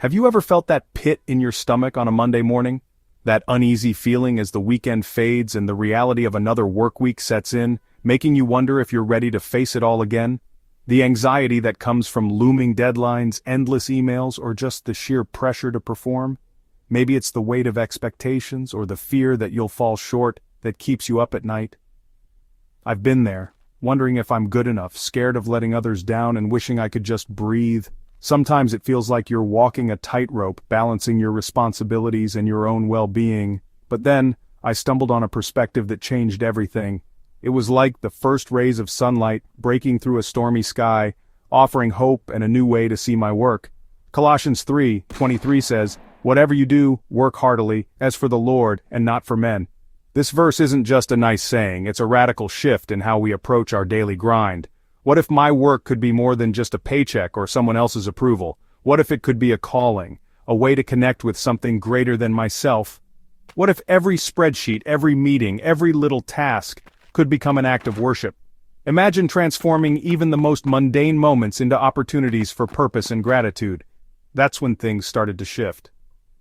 Have you ever felt that pit in your stomach on a Monday morning? That uneasy feeling as the weekend fades and the reality of another work week sets in, making you wonder if you're ready to face it all again? The anxiety that comes from looming deadlines, endless emails, or just the sheer pressure to perform? Maybe it's the weight of expectations or the fear that you'll fall short that keeps you up at night. I've been there, wondering if I'm good enough, scared of letting others down and wishing I could just breathe. Sometimes it feels like you're walking a tightrope, balancing your responsibilities and your own well-being. But then, I stumbled on a perspective that changed everything. It was like the first rays of sunlight breaking through a stormy sky, offering hope and a new way to see my work. Colossians 3:23 says, "Whatever you do, work heartily, as for the Lord and not for men." This verse isn't just a nice saying, it's a radical shift in how we approach our daily grind. What if my work could be more than just a paycheck or someone else's approval? What if it could be a calling, a way to connect with something greater than myself? What if every spreadsheet, every meeting, every little task could become an act of worship? Imagine transforming even the most mundane moments into opportunities for purpose and gratitude. That's when things started to shift.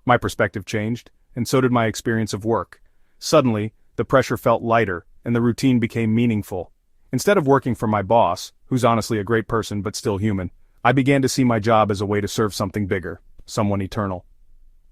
My perspective changed, and so did my experience of work. Suddenly, the pressure felt lighter, and the routine became meaningful. Instead of working for my boss, who's honestly a great person but still human, I began to see my job as a way to serve something bigger, someone eternal.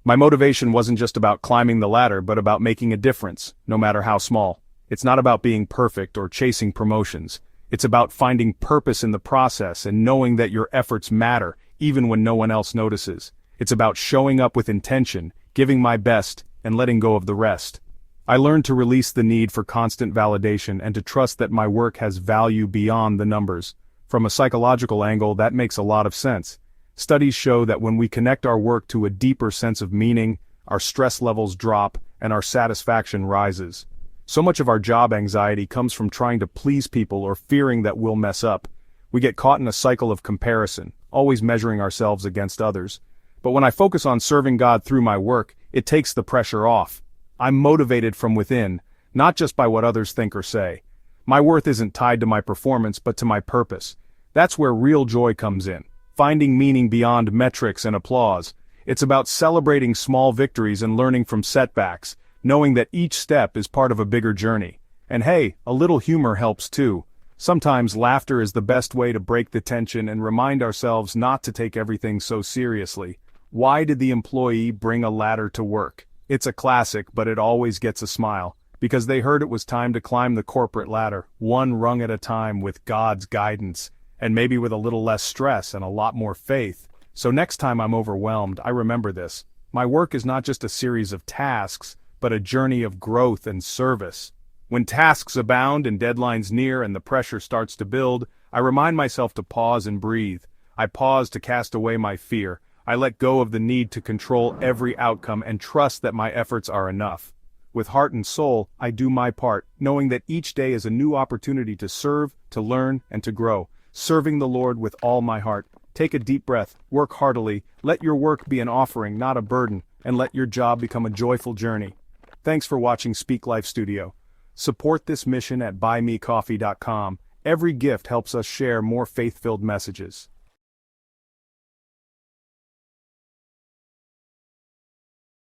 My motivation wasn't just about climbing the ladder but about making a difference, no matter how small. It's not about being perfect or chasing promotions. It's about finding purpose in the process and knowing that your efforts matter, even when no one else notices. It's about showing up with intention, giving my best, and letting go of the rest. I learned to release the need for constant validation and to trust that my work has value beyond the numbers. From a psychological angle, that makes a lot of sense. Studies show that when we connect our work to a deeper sense of meaning, our stress levels drop and our satisfaction rises. So much of our job anxiety comes from trying to please people or fearing that we'll mess up. We get caught in a cycle of comparison, always measuring ourselves against others. But when I focus on serving God through my work, it takes the pressure off. I'm motivated from within, not just by what others think or say. My worth isn't tied to my performance but to my purpose. That's where real joy comes in, finding meaning beyond metrics and applause. It's about celebrating small victories and learning from setbacks, knowing that each step is part of a bigger journey. And hey, a little humor helps too. Sometimes laughter is the best way to break the tension and remind ourselves not to take everything so seriously. Why did the employee bring a ladder to work? It's a classic, but it always gets a smile, because they heard it was time to climb the corporate ladder, one rung at a time with God's guidance, and maybe with a little less stress and a lot more faith. So next time I'm overwhelmed, I remember this. My work is not just a series of tasks, but a journey of growth and service. When tasks abound and deadlines near and the pressure starts to build, I remind myself to pause and breathe. I pause to cast away my fear. I let go of the need to control every outcome and trust that my efforts are enough. With heart and soul, I do my part, knowing that each day is a new opportunity to serve, to learn, and to grow, serving the Lord with all my heart. Take a deep breath, work heartily, let your work be an offering, not a burden, and let your job become a joyful journey. Thanks for watching Speak Life Studio. Support this mission at buymecoffee.com. Every gift helps us share more faith-filled messages.